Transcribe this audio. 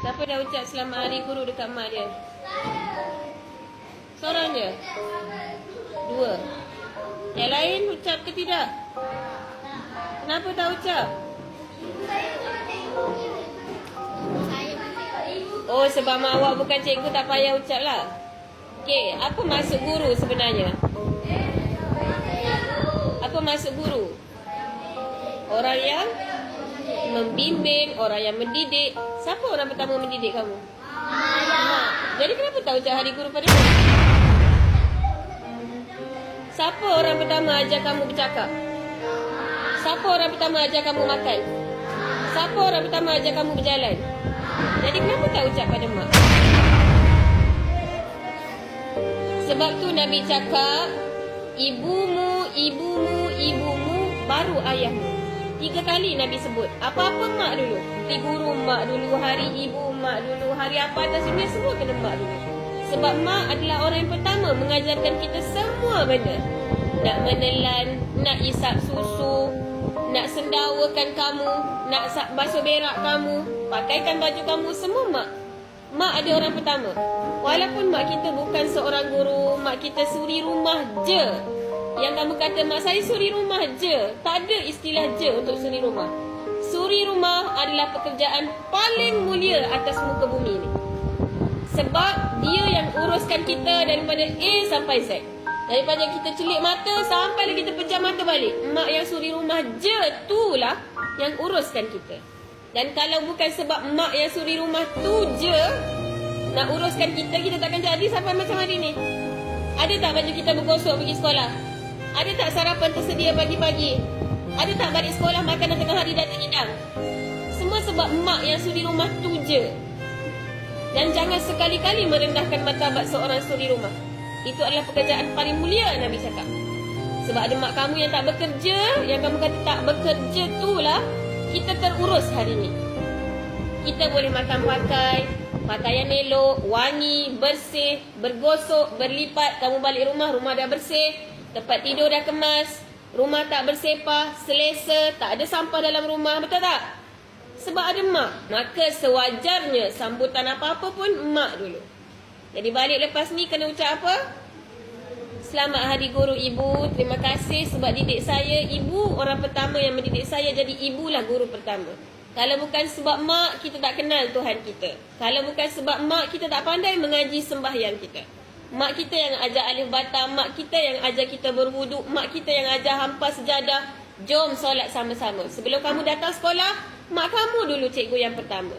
Siapa dah ucap selamat hari guru dekat mak dia? Seorang je? Dua. Yang lain ucap ke tidak? Kenapa tak ucap? Oh, sebab mak awak bukan cikgu, tak payah ucap lah. Okey, apa maksud guru sebenarnya? Apa maksud guru? Orang yang membimbing, orang yang mendidik. Siapa orang pertama mendidik kamu? Mak. Jadi kenapa tak ucap hari guru pada mak? Siapa orang pertama ajar kamu bercakap? Siapa orang pertama ajar kamu makan? Siapa orang pertama ajar kamu berjalan? Jadi kenapa tak ucap pada mak? Sebab tu Nabi cakap, ibumu, ibumu, ibumu, baru ayahmu. 3 kali Nabi sebut. Apa-apa mak dulu. Hari guru mak dulu, hari ibu mak dulu, hari apa atas dunia semua kena mak dulu. Sebab mak adalah orang yang pertama mengajarkan kita semua benda. Nak menelan, nak isap susu, nak sendawakan kamu, nak basuh berak kamu, pakaikan baju kamu, semua mak. Mak ada orang pertama. Walaupun mak kita bukan seorang guru, mak kita suri rumah je. Yang kamu kata, mak saya suri rumah je. Tak ada istilah je untuk suri rumah. Suri rumah adalah pekerjaan paling mulia atas muka bumi ni. Sebab dia yang uruskan kita daripada A sampai Z. Daripada kita celik mata sampai kita pejam mata balik. Mak yang suri rumah je tu lah yang uruskan kita. Dan kalau bukan sebab mak yang suri rumah tu je nak uruskan kita, kita takkan jadi sampai macam hari ni. Ada tak baju kita bergosok pergi sekolah? Ada tak sarapan tersedia pagi-pagi? Ada tak balik sekolah makanan tengah hari dah terhidang? Semua sebab mak yang suri rumah tu je. Dan jangan sekali-kali merendahkan martabat seorang suri rumah. Itu adalah pekerjaan paling mulia, Nabi cakap. Sebab ada mak kamu yang tak bekerja, yang kamu kata tak bekerja tu lah, kita terurus hari ni. Kita boleh makan pakai, pakaian elok, wangi, bersih, bergosok, berlipat. Kamu balik rumah, rumah dah bersih. Tempat tidur dah kemas, rumah tak bersepah, selesa, tak ada sampah dalam rumah, betul tak? Sebab ada mak. Maka sewajarnya sambutan apa-apa pun mak dulu. Jadi balik lepas ni kena ucap apa? Selamat Hari Guru Ibu, terima kasih sebab didik saya. Ibu orang pertama yang mendidik saya, jadi ibulah guru pertama. Kalau bukan sebab mak, kita tak kenal Tuhan kita. Kalau bukan sebab mak, kita tak pandai mengaji sembahyang kita. Mak kita yang ajar alif bata, mak kita yang ajar kita berwuduk, mak kita yang ajar hampas sejadah. Jom solat sama-sama. Sebelum kamu datang sekolah, mak kamu dulu cikgu yang pertama.